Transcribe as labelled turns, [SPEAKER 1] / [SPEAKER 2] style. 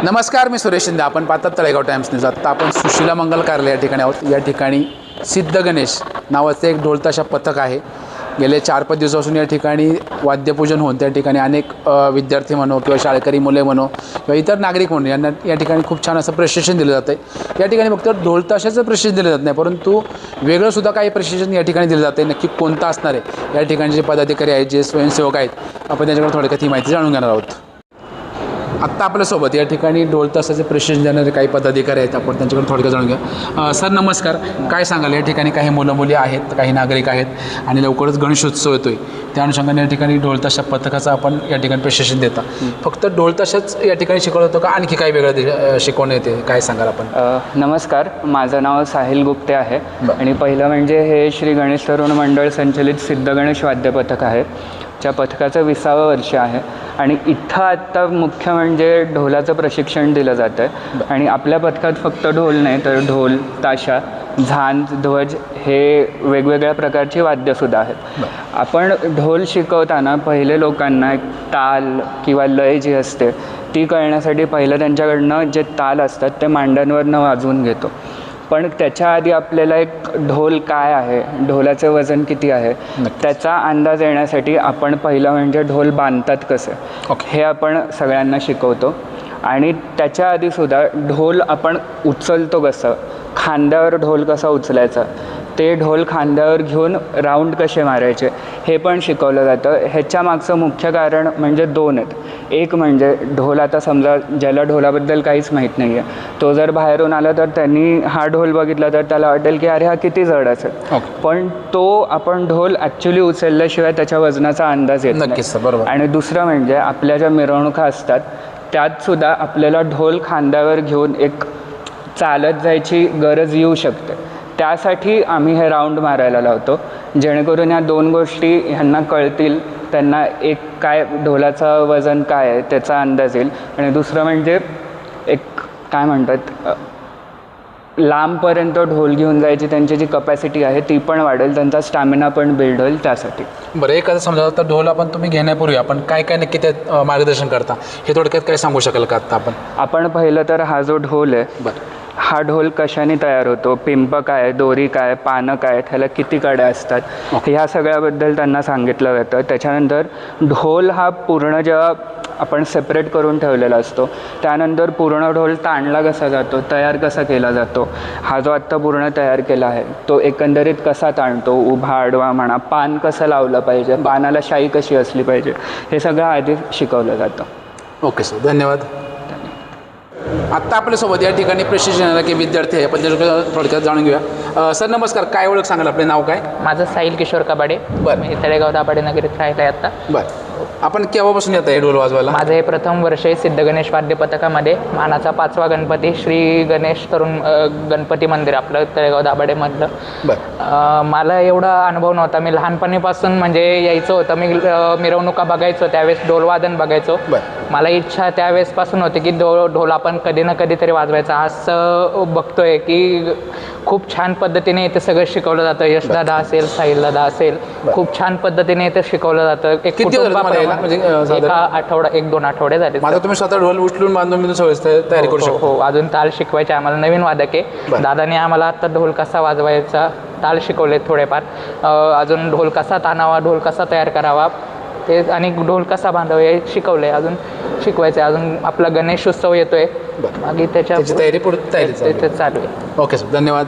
[SPEAKER 1] नमस्कार, मी सुरेश शिंदे. आपण पाहतात तळेगाव टाइम्स न्यूज. आत्ता आपण सुशीला मंगल कार्यालय या ठिकाणी आहोत. या ठिकाणी सिद्ध गणेश नावाचं एक ढोलताशा पथक आहे. गेले 4-5 दिवसापासून या ठिकाणी वाद्यपूजन होऊन त्या ठिकाणी अनेक विद्यार्थी म्हणो किंवा शाळकरी मुले म्हणो किंवा इतर नागरिक म्हणून यांना या ठिकाणी खूप छान असं प्रशिक्षण दिलं जातं आहे. या ठिकाणी फक्त ढोलताशाचं प्रशिक्षण दिलं जात नाही, परंतु वेगळंसुद्धा काही प्रशिक्षण या ठिकाणी दिलं जातं आहे. नक्की कोणतं असणार आहे, या ठिकाणी जे पदाधिकारी आहेत, जे स्वयंसेवक आहेत, आपण त्यांच्याकडे थोडक्यात ही माहिती जाणून घेणार आहोत. आत्ता आपल्यासोबत या ठिकाणी ढोलताशाचे प्रशिक्षण देणारे काही पदाधिकारी आहेत, आपण त्यांच्याकडे थोडक्यात जाणून घ्या. सर नमस्कार, काय सांगाल? या ठिकाणी काही मुलं मुली आहेत, काही नागरिक आहेत आणि लवकरच गणेशोत्सव येतो आहे, त्या अनुषंगाने या ठिकाणी ढोलताशा पथकाचं आपण या ठिकाणी प्रशिक्षण देता. फक्त ढोलताशाच या ठिकाणी शिकवलं होतं का आणखी काही वेगळं शिकवणं येते, काय सांगाल आपण?
[SPEAKER 2] नमस्कार, माझं नाव साहिल गुप्ते आहे आणि पहिलं म्हणजे हे श्री गणेश तरुण मंडळ संचलित सिद्ध गणेश वाद्य पथक आहे. त्या पथकाचं 20वं वर्ष आहे आणि इथं आत्ता मुख्य म्हणजे ढोलाचं प्रशिक्षण दिलं जातं आहे. आणि आपल्या पथकात फक्त ढोल नाही तर ढोल, ताशा, झांज, ध्वज हे वेगवेगळ्या प्रकारची वाद्यसुद्धा आहेत. आपण ढोल शिकवताना पहिले लोकांना एक ताल किंवा लय जी असते ती कळण्यासाठी पहिलं त्यांच्याकडनं जे ताल असतात ते मांड्यांवरनं वाजवून घेतो. पण त्याच्या आधी आपल्याला एक ढोल काय आहे, ढोलाचं वजन किती आहे त्याचा अंदाज येण्यासाठी आपण पहिलं म्हणजे ढोल बांधतात कसे हे आपण सगळ्यांना शिकवतो. आणि त्याच्या आधीसुद्धा ढोल आपण उचलतो कसं, खांद्यावर ढोल कसा उचलायचा, ते ढोल खांद्यावर घेऊन राऊंड कसे मारायचे हे पण शिकवलं जातं. ह्याच्या मागचं मुख्य कारण म्हणजे 2 आहेत. एक म्हणजे ढोल, आता समजा ज्याला ढोलाबद्दल काहीच माहीत नाही आहे तो जर बाहेरून आला तर त्यांनी हा ढोल बघितला तर त्याला वाटेल की अरे हा किती जड असेल, पण तो आपण ढोल ॲक्च्युली उचलल्याशिवाय त्याच्या वजनाचा अंदाज येत नाही.
[SPEAKER 1] बरोबर.
[SPEAKER 2] आणि दुसरं म्हणजे आपल्या ज्या मिरवणुका असतात त्यातसुद्धा आपल्याला ढोल खांद्यावर घेऊन एक चालत जायची गरज येऊ शकते. त्यासाठी आम्ही हे राऊंड मारायला लावतो, जेणेकरून या 2 गोष्टी ह्यांना कळतील, त्यांना एक काय ढोलाचं वजन काय आहे त्याचा अंदाज येईल. आणि दुसरं म्हणजे एक काय म्हणतात, लांबपर्यंत ढोल घेऊन जायची त्यांची जी कपॅसिटी आहे ती पण वाढेल, त्यांचा स्टॅमिना पण बिल्ड होईल त्यासाठी.
[SPEAKER 1] बरं, एखादं समजा आता ढोल आपण तुम्ही घेण्यापूर्वी आपण काय काय नक्की त्यात मार्गदर्शन करता हे थोडक्यात काय सांगू शकाल का? आत्ता
[SPEAKER 2] आपण पहिलं तर हा जो ढोल आहे, हा ढोल कशाने तयार होतो, पिंप काय, दोरी काय, पानं काय, त्याला किती कड्या असतात, ह्या सगळ्याबद्दल त्यांना सांगितलं जातं. त्याच्यानंतर ढोल हा पूर्ण जेव्हा आपण सेपरेट करून ठेवलेला असतो त्यानंतर पूर्ण ढोल ताणला कसा जातो, तयार कसा केला जातो, हा जो आत्ता पूर्ण तयार केला आहे तो एकंदरीत कसा ताणतो, उभा आडवा म्हणा, पान कसं लावलं पाहिजे, पानाला शाई कशी असली पाहिजे, हे सगळं आधी शिकवलं जातं.
[SPEAKER 1] ओके सर, धन्यवाद. आत्ता आपल्यासोबत या ठिकाणी प्रशिक्षणाला काही विद्यार्थी आहे, पण थोडक्यात जाणून घेऊया. सर नमस्कार, काय ओळख सांगाल? आपले नाव काय?
[SPEAKER 3] माझं साहिल किशोर कबाडे.
[SPEAKER 1] बरं.
[SPEAKER 3] मी तळेगाव दाभाडे नगरीत राहिला आहे आत्ता.
[SPEAKER 1] बरं, आपण केव्हापासून येत आहे ढोल वाजवायला?
[SPEAKER 3] माझं हे प्रथम वर्ष आहे सिद्ध गणेश वाद्य पथकामध्ये. मानाचा 5वा गणपती श्री गणेश तरुण गणपती मंदिर आपलं तळेगाव दाभाडेमधलं.
[SPEAKER 1] बरं.
[SPEAKER 3] मला एवढा अनुभव नव्हता. मी लहानपणीपासून म्हणजे यायचं होतं, मी मिरवणुका बघायचो, त्यावेळेस ढोलवादन बघायचो. मला इच्छा त्यावेळेसपासून होती की ढोल आपण कधी ना कधीतरी वाजवायचा. असं बघतोय की खूप छान पद्धतीने इथे सगळं शिकवलं जातं. यशदादा असेल, साहिलदादा असेल, खूप छान पद्धतीने इथे शिकवलं जातं. एक आठवडा 1-2 आठवडे झाले.
[SPEAKER 1] माझा तुम्ही स्वतः ढोल उचलून बांधून तयारी करू शकतो?
[SPEAKER 3] हो, अजून ताल शिकवायचे आम्हाला. नवीन वादक आहे. दादाने आम्हाला आता ढोल कसा वाजवायचा, ताल शिकवले थोडेफार. अजून ढोल कसा ताणावा, ढोल कसा तयार करावा ते, आणि ढोल कसा बांधावा हे शिकवलं आहे. अजून शिकवायचं आहे. अजून आपला गणेशोत्सव येतो आहे, बाकी त्याची
[SPEAKER 1] तयारी
[SPEAKER 3] चालू आहे.
[SPEAKER 1] ओके सर, धन्यवाद.